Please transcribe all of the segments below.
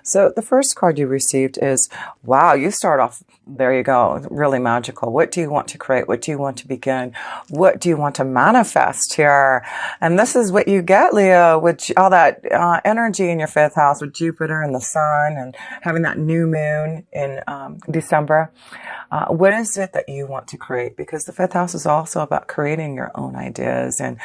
So the first card you received is, wow, you start off, there you go, really magical. What do you want to create? What do you want to begin? What do you want to manifest here? And this is what you get, Leo, with all that energy in your fifth house with Jupiter and the sun and having that new moon in December. What is it that you want to create? Because the fifth house is also about creating your own ideas and,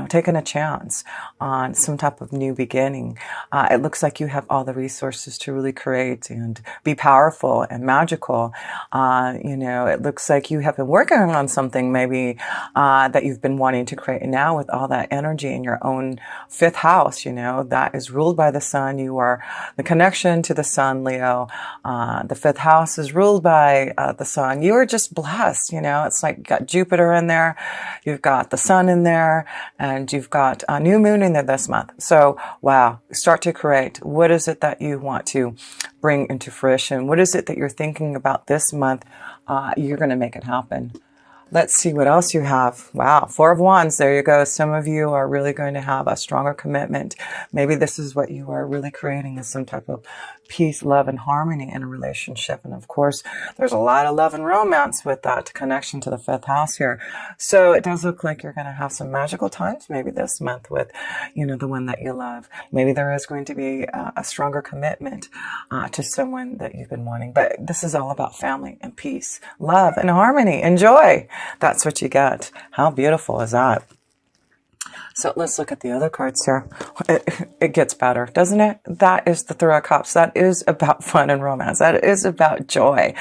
taking a chance on some type of new beginning. It looks like you have all the resources to really create and be powerful and magical. It looks like you have been working on something maybe that you've been wanting to create. And now with all that energy in your own fifth house, that is ruled by the sun. You are the connection to the sun, Leo. The fifth house is ruled by the sun. You are just blessed. It's like you got Jupiter in there, you've got the sun in there, and you've got a new moon in there this month. So, wow, start to create. What is it that you want to bring into fruition? What is it that you're thinking about this month? You're going to make it happen. Let's see what else you have. Wow, Four of Wands. There you go. Some of you are really going to have a stronger commitment. Maybe this is what you are really creating, is some type of peace, love, and harmony in a relationship. And of course, there's a lot of love and romance with that connection to the fifth house here. So it does look like you're going to have some magical times maybe this month with, the one that you love. Maybe there is going to be a stronger commitment to someone that you've been wanting. But this is all about family and peace, love, and harmony and joy. That's what you get. How beautiful is that? So let's look at the other cards here. It gets better, doesn't it? That is the Three of Cups. That is about fun and romance. That is about joy.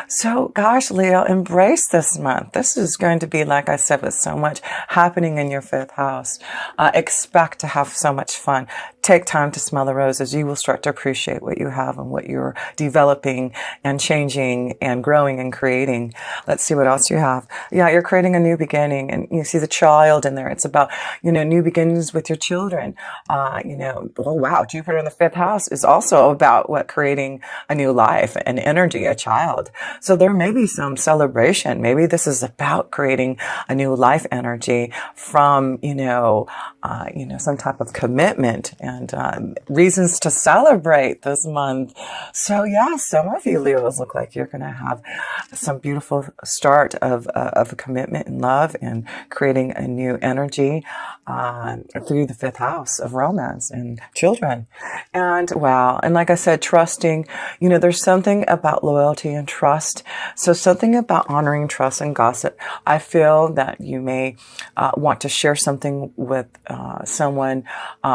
So gosh, Leo, embrace this month. This is going to be, like I said, with so much happening in your fifth house. Expect to have so much fun. Take time to smell the roses. You will start to appreciate what you have and what you're developing and changing and growing and creating. Let's see what else you have. Yeah, you're creating a new beginning, and you see the child in there. It's about, new beginnings with your children. Oh wow, Jupiter in the fifth house is also about creating a new life and energy, a child. So there may be some celebration. Maybe this is about creating a new life energy from, some type of commitment and reasons to celebrate this month. So yeah, some of you Leos look like you're going to have some beautiful start of a commitment and love and creating a new energy through the fifth house of romance and children. And wow. And like I said, trusting, there's something about loyalty and trust. So something about honoring trust and gossip. I feel that you may want to share something with someone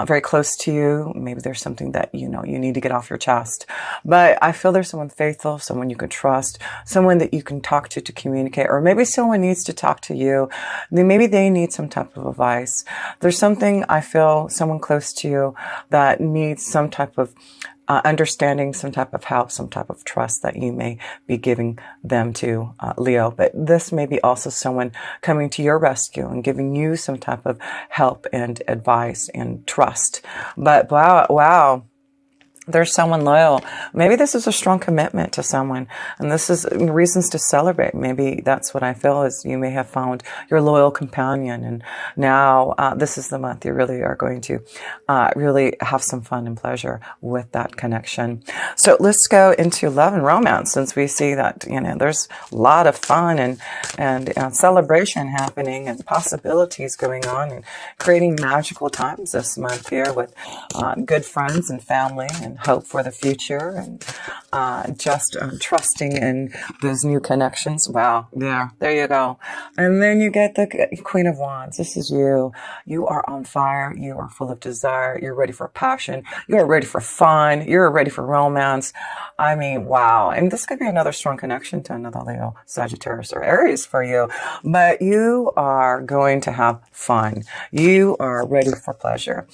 very close to you. Maybe there's something that, you need to get off your chest. But I feel there's someone faithful, someone you can trust, someone that you can talk to communicate, or maybe someone needs to talk to you. Maybe they need some type of advice. There's something, I feel, someone close to you that needs some type of understanding, some type of help, some type of trust that you may be giving them to, Leo. But this may be also someone coming to your rescue and giving you some type of help and advice and trust. But wow. There's someone loyal. Maybe this is a strong commitment to someone, and this is reasons to celebrate. Maybe that's what I feel is you may have found your loyal companion, and now this is the month you really are going to really have some fun and pleasure with that connection. So let's go into love and romance, since we see that there's a lot of fun and celebration happening and possibilities going on and creating magical times this month here with good friends and family and hope for the future and just trusting in those new connections. Wow. Yeah, there you go. And then you get the Queen of Wands. This is you. You are on fire. You are full of desire. You're ready for passion. You're ready for fun. You're ready for romance. I mean, wow. And this could be another strong connection to another Leo, Sagittarius, or Aries for you. But you are going to have fun. You are ready for pleasure.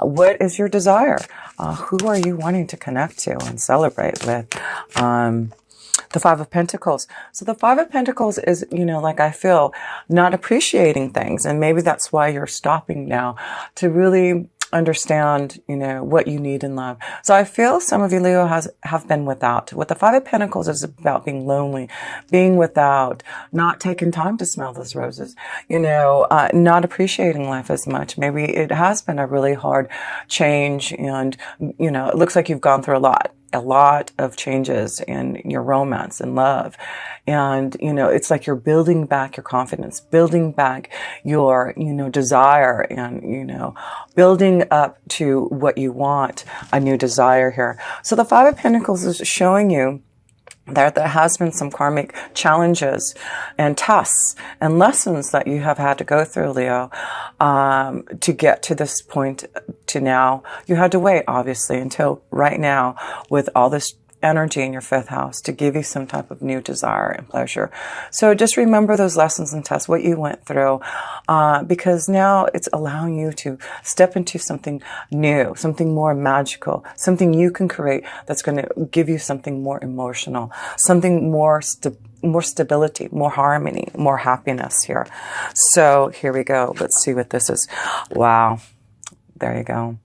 What is your desire? Who are you wanting to connect to and celebrate with? The Five of Pentacles. So the Five of Pentacles is, like I feel, not appreciating things. And maybe that's why you're stopping now to really understand, what you need in love. So I feel some of you, Leo, have been without. With the Five of Pentacles, it's about being lonely, being without, not taking time to smell those roses, not appreciating life as much. Maybe it has been a really hard change, and, it looks like you've gone through a lot of changes in your romance and love. And, it's like you're building back your confidence, building back your, desire, and, building up to what you want, a new desire here. So the Five of Pentacles is showing you that there has been some karmic challenges and tests and lessons that you have had to go through, Leo, to get to this point to now. You had to wait, obviously, until right now with all this energy in your fifth house to give you some type of new desire and pleasure. So just remember those lessons and tests, what you went through, because now it's allowing you to step into something new, something more magical, something you can create that's going to give you something more emotional, something more stability, more harmony, more happiness here. So here we go. Let's see what this is. Wow. There you go.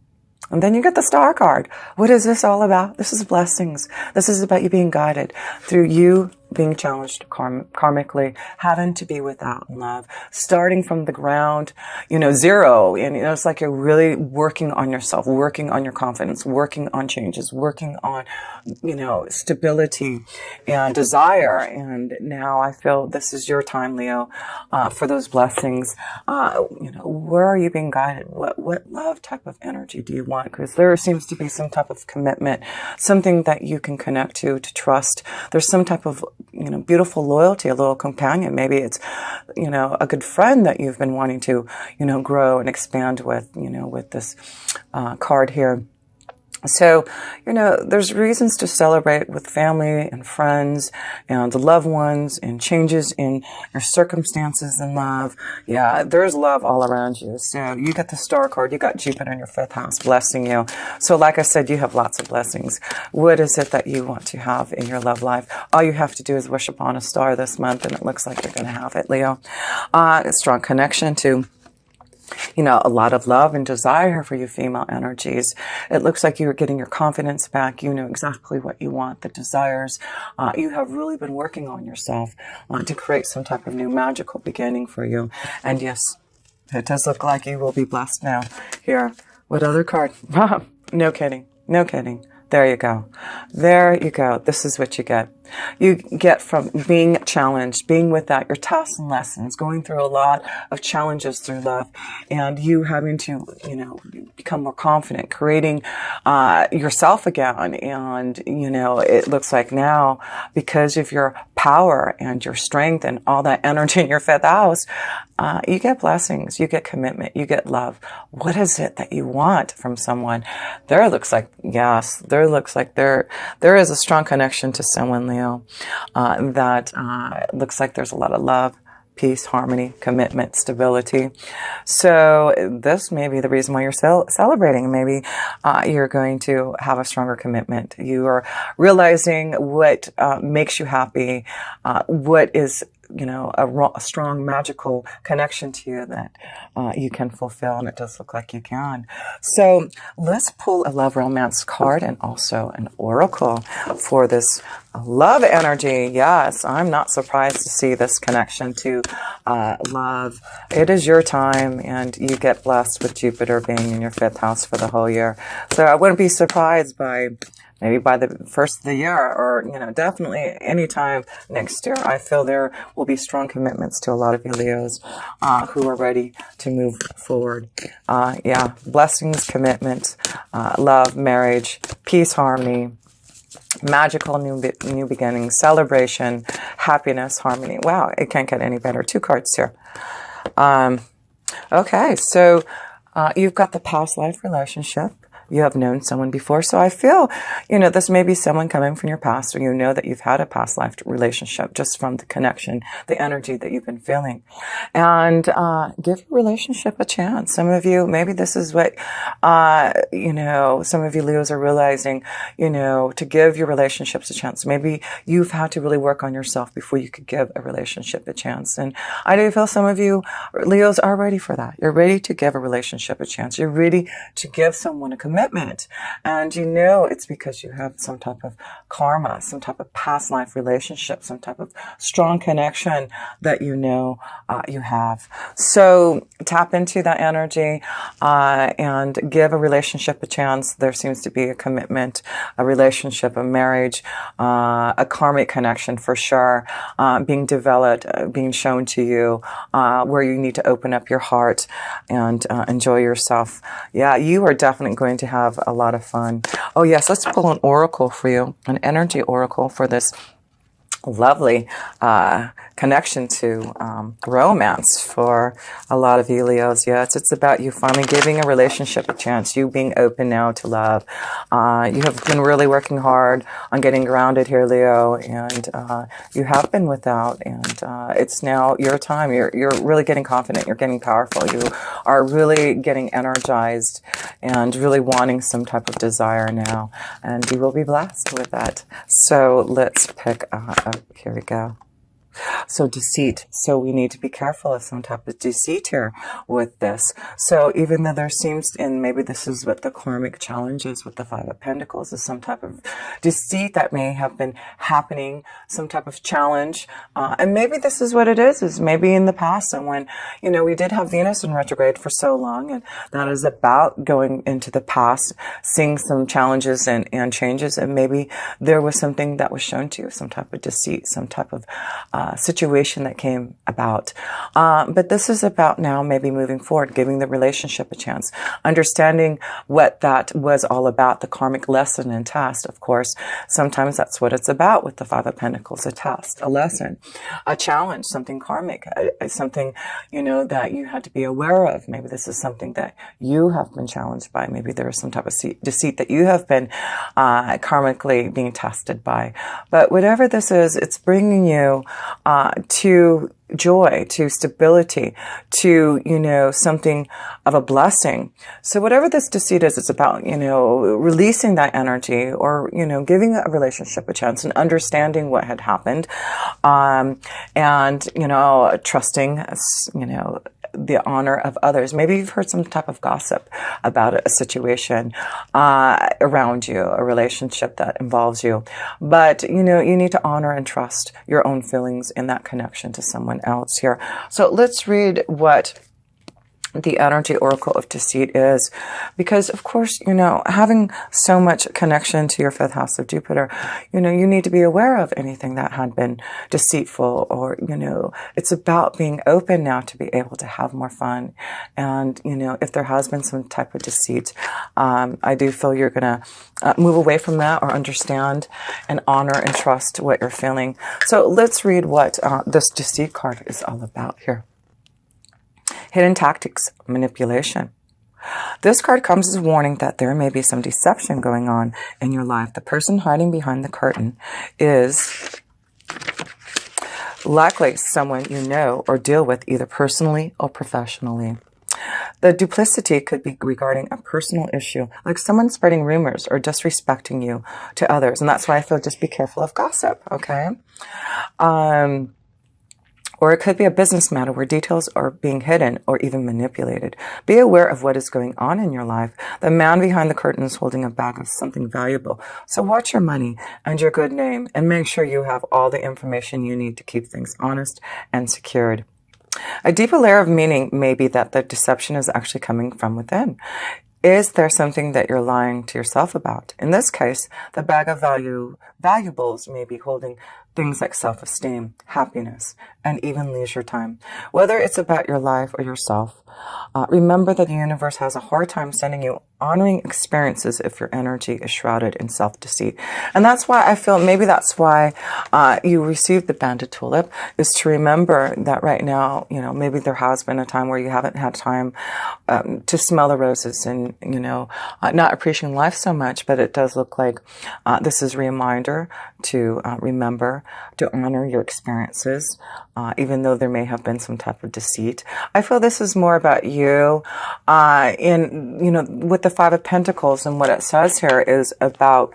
And then you get the Star card. What is this all about? This is blessings. This is about you being guided through you being challenged karmically, having to be without love, starting from the ground, zero. And, it's like you're really working on yourself, working on your confidence, working on changes, working on, stability and desire. And now I feel this is your time, Leo, for those blessings. Where are you being guided? What love type of energy do you want? Because there seems to be some type of commitment, something that you can connect to trust. There's some type of, beautiful loyalty, a little companion. Maybe it's, a good friend that you've been wanting to, grow and expand with, with this card here. So, there's reasons to celebrate with family and friends and loved ones and changes in your circumstances in love. Yeah, there's love all around you. So you got the Star card. You got Jupiter in your fifth house blessing you. So like I said, you have lots of blessings. What is it that you want to have in your love life? All you have to do is wish upon a star this month, and it looks like you're going to have it, Leo. A strong connection to a lot of love and desire for you female energies. It looks like you're getting your confidence back. You know exactly what you want, the desires. You have really been working on yourself to create some type of new magical beginning for you. And yes, it does look like you will be blessed now. Here, what other card? No kidding. No kidding. There you go. There you go. This is what you get. You get from being challenged, being without your tests and lessons, going through a lot of challenges through love, and you having to, become more confident, creating yourself again. And, it looks like now, because of your power and your strength and all that energy in your fifth house, you get blessings, you get commitment, you get love. What is it that you want from someone? There looks like there is a strong connection to someone, Leo, that looks like there's a lot of love, peace, harmony, commitment, stability. So this may be the reason why you're celebrating. Maybe you're going to have a stronger commitment. You are realizing what makes you happy, what is a strong magical connection to you that you can fulfill, and it does look like you can. So let's pull a love romance card and also an oracle for this love energy. Yes, I'm not surprised to see this connection to love. It is your time, and you get blessed with Jupiter being in your fifth house for the whole year. So I wouldn't be surprised maybe by the first of the year, or, definitely anytime next year. I feel there will be strong commitments to a lot of you Leos who are ready to move forward. Blessings, commitment, love, marriage, peace, harmony, magical new beginnings, celebration, happiness, harmony. Wow, it can't get any better. 2 cards here. Okay, so you've got the past life relationship. you have known someone before. So I feel, this may be someone coming from your past, or that you've had a past life relationship just from the connection, the energy that you've been feeling. And give your relationship a chance. Some of you, maybe this is what, some of you Leos are realizing, to give your relationships a chance. Maybe you've had to really work on yourself before you could give a relationship a chance. And I do feel some of you Leos are ready for that. You're ready to give a relationship a chance. You're ready to give someone a commitment. And it's because you have some type of karma, some type of past life relationship, some type of strong connection that you have. So tap into that energy and give a relationship a chance. There seems to be a commitment, a relationship, a marriage, a karmic connection for sure, being developed, being shown to you, where you need to open up your heart and enjoy yourself. Yeah, you are definitely going to have a lot of fun. Oh yes, let's pull an oracle for you, an energy oracle for this lovely connection to romance for a lot of you Leos. Yes, it's about you finally giving a relationship a chance, you being open now to love. You have been really working hard on getting grounded here, Leo, and you have been without, and it's now your time. You're really getting confident, you're getting powerful, you are really getting energized and really wanting some type of desire now, and you will be blessed with that. So let's pick up. Here we go. So deceit. So we need to be careful of some type of deceit here with this. So even though there seems, and maybe this is what the karmic challenge is with the Five of Pentacles, is some type of deceit that may have been happening, some type of challenge. And maybe this is what it is maybe in the past someone, we did have Venus in retrograde for so long, and that is about going into the past, seeing some challenges and changes, and maybe there was something that was shown to you, some type of deceit, some type of situation that came about. But this is about now maybe moving forward, giving the relationship a chance, understanding what that was all about, the karmic lesson and test. Of course, sometimes that's what it's about with the Five of Pentacles, a test, a lesson, a challenge, something karmic, something, that you had to be aware of. Maybe this is something that you have been challenged by. Maybe there is some type of deceit that you have been karmically being tested by. But whatever this is, it's bringing you to joy, to stability, to, something of a blessing. So whatever this deceit is, it's about, releasing that energy, or, giving a relationship a chance and understanding what had happened. And, trusting, the honor of others. Maybe you've heard some type of gossip about a situation around you, a relationship that involves you. But, you need to honor and trust your own feelings in that connection to someone else here. So let's read what the energy oracle of deceit is, because of course, having so much connection to your fifth house of Jupiter, you need to be aware of anything that had been deceitful, or, it's about being open now to be able to have more fun. And, if there has been some type of deceit, I do feel you're going to move away from that, or understand and honor and trust what you're feeling. So let's read what this deceit card is all about here. Hidden tactics, manipulation. This card comes as a warning that there may be some deception going on in your life. The person hiding behind the curtain is likely someone you know or deal with, either personally or professionally. The duplicity could be regarding a personal issue, like someone spreading rumors or disrespecting you to others. And that's why I feel just be careful of gossip, okay? Or it could be a business matter where details are being hidden or even manipulated. Be aware of what is going on in your life. The man behind the curtain is holding a bag of something valuable. So watch your money and your good name, and make sure you have all the information you need to keep things honest and secured. A deeper layer of meaning may be that the deception is actually coming from within. Is there something that you're lying to yourself about? In this case, the bag of valuables may be holding things like self-esteem, happiness, and even leisure time. Whether it's about your life or yourself, remember that the universe has a hard time sending you honoring experiences if your energy is shrouded in self-deceit. And that's why I feel, maybe that's why you received the banded tulip, is to remember that right now, maybe there has been a time where you haven't had time to smell the roses and, not appreciating life so much, but it does look like this is a reminder to remember to honor your experiences, even though there may have been some type of deceit. I feel this is more about you, with the Five of Pentacles, and what it says here is about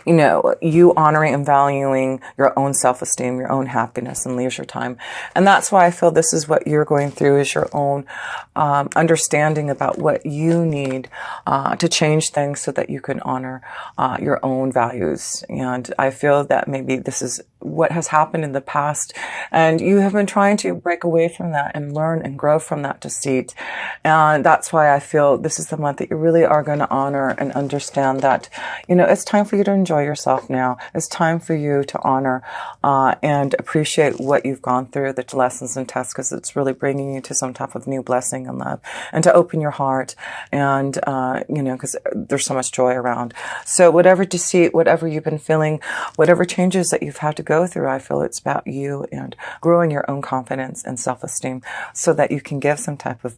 you honoring and valuing your own self-esteem, your own happiness and leisure time. And that's why I feel this is what you're going through, is your own understanding about what you need to change things so that you can honor your own values. And I feel that maybe this is what has happened in the past, and you have been trying to break away from that and learn and grow from that deceit. And that's why I feel this is the month that you really are going to honor and understand that, it's time for you to enjoy yourself now. It's time for you to honor and appreciate what you've gone through, the lessons and tests, because it's really bringing you to some type of new blessing and love, and to open your heart, and, because there's so much joy around. So whatever deceit, whatever you've been feeling, whatever changes that you've had to go through, I feel it's about you and growing your own confidence and self-esteem so that you can give some type of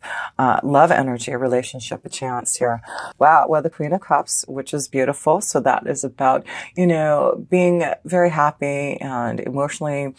love energy, a relationship, a chance here. Wow. Well, the Queen of Cups, which is beautiful. So that is about, being very happy and emotionally,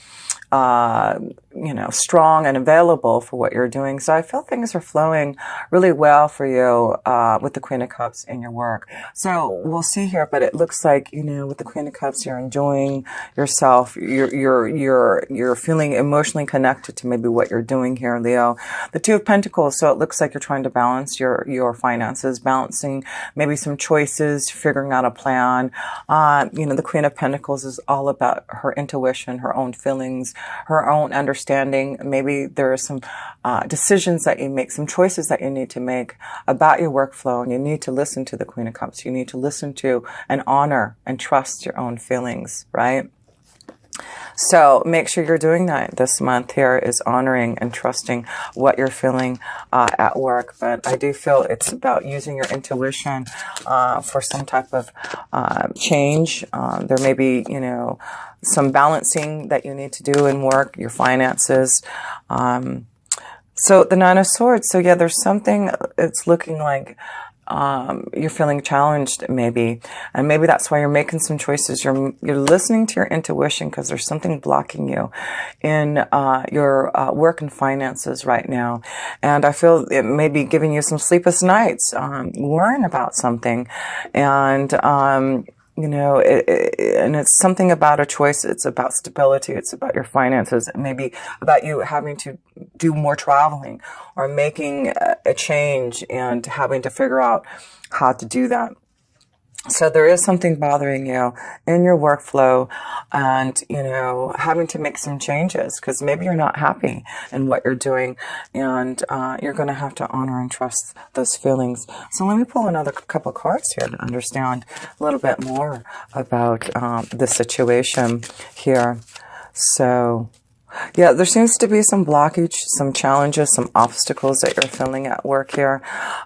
strong and available for what you're doing. So I feel things are flowing really well for you, with the Queen of Cups in your work. So we'll see here, but it looks like, with the Queen of Cups, you're enjoying yourself. You're feeling emotionally connected to maybe what you're doing here, Leo. The Two of Pentacles. So it looks like you're trying to balance your finances, balancing maybe some choices, figuring out a plan. The Queen of Pentacles is all about her intuition, her own feelings, her own understanding. Maybe there are some decisions that you make, some choices that you need to make about your workflow, and you need to listen to the Queen of Cups. You need to listen to and honor and trust your own feelings, right? So make sure you're doing that this month here, is honoring and trusting what you're feeling at work. But I do feel it's about using your intuition for some type of change. There may be, some balancing that you need to do in work, your finances. So the Nine of Swords. So yeah, there's something, it's looking like you're feeling challenged maybe, and maybe that's why you're making some choices. You're listening to your intuition because there's something blocking you in your work and finances right now, and I feel it may be giving you some sleepless nights, worrying about something, and and it's something about a choice. It's about stability. It's about your finances. It may be about you having to do more traveling or making a change and having to figure out how to do that. So there is something bothering you in your workflow, and, having to make some changes because maybe you're not happy in what you're doing, and you're going to have to honor and trust those feelings. So let me pull another couple cards here to understand a little bit more about the situation here. So yeah, there seems to be some blockage, some challenges, some obstacles that you're feeling at work here,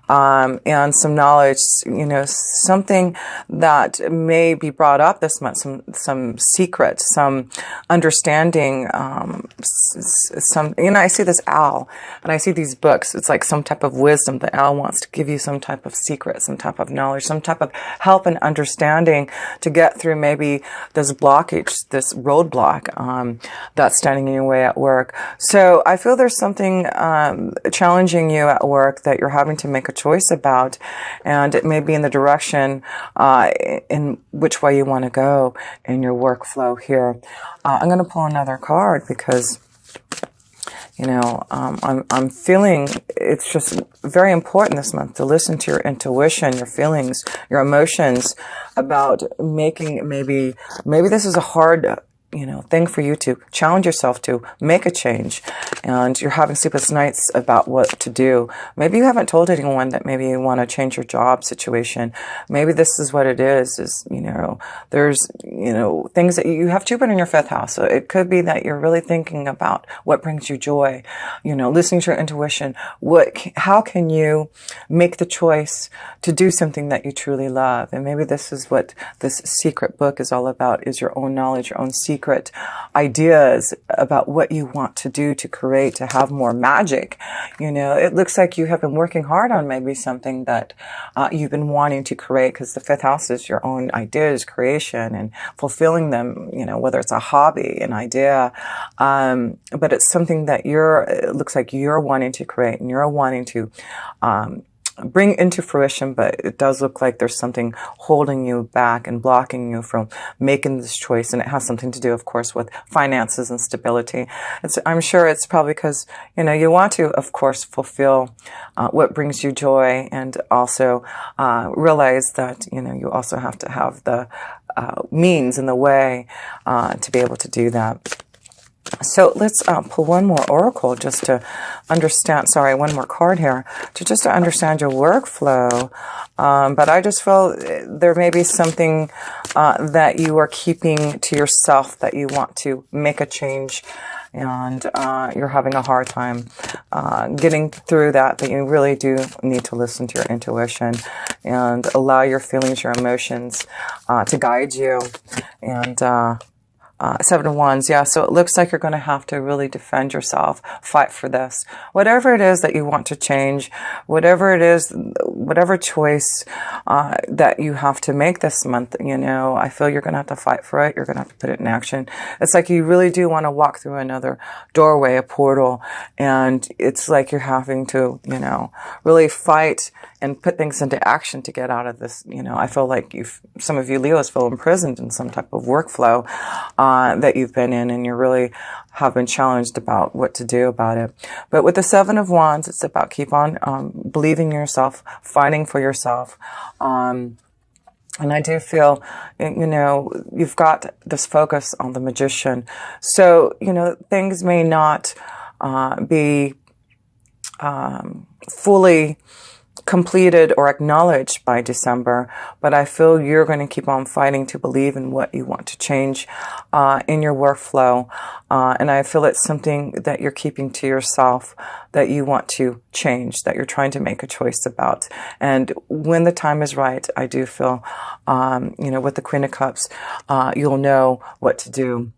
and some knowledge, something that may be brought up this month, some secret, some understanding, I see this owl, and I see these books. It's like some type of wisdom. The owl wants to give you some type of secret, some type of knowledge, some type of help and understanding to get through maybe this blockage, this roadblock, that's standing in your way at work. So I feel there's something challenging you at work that you're having to make a choice about, and it may be in the direction in which way you want to go in your workflow here. I'm going to pull another card because I'm feeling it's just very important this month to listen to your intuition, your feelings, your emotions about making maybe this is a hard thing for you to challenge yourself to make a change, and you're having sleepless nights about what to do. Maybe you haven't told anyone that maybe you want to change your job situation. Maybe this is what it is, there's, things that you have Jupiter in your fifth house. So it could be that you're really thinking about what brings you joy, listening to your intuition. How can you make the choice to do something that you truly love? And maybe this is what this secret book is all about, is your own knowledge, your own secret ideas about what you want to do, to create, to have more magic. It looks like you have been working hard on maybe something that you've been wanting to create, because the fifth house is your own ideas, creation, and fulfilling them, whether it's a hobby, an idea, but it's something that it looks like you're wanting to create and you're wanting to bring into fruition, but it does look like there's something holding you back and blocking you from making this choice. And it has something to do, of course, with finances and stability. I'm sure it's probably because, you want to, of course, fulfill what brings you joy, and also realize that, you also have to have the means and the way to be able to do that. So let's pull one more oracle just to understand, one more card here, just to understand your workflow. But I just feel there may be something that you are keeping to yourself, that you want to make a change, and you're having a hard time getting through that you really do need to listen to your intuition and allow your feelings, your emotions to guide you. And Seven of Wands, yeah. So it looks like you're going to have to really defend yourself, fight for this. Whatever it is that you want to change, whatever it is, whatever choice that you have to make this month, I feel you're going to have to fight for it. You're going to have to put it in action. It's like you really do want to walk through another doorway, a portal, and it's like you're having to, really fight and put things into action to get out of this. I feel like some of you Leos feel imprisoned in some type of workflow that you've been in, and you really have been challenged about what to do about it. But with the Seven of Wands, it's about keep on believing in yourself, fighting for yourself. And I do feel, you've got this focus on the Magician. So, things may not be fully completed or acknowledged by December, but I feel you're going to keep on fighting to believe in what you want to change in your workflow. And I feel it's something that you're keeping to yourself, that you want to change, that you're trying to make a choice about. And when the time is right, I do feel, with the Queen of Cups, you'll know what to do.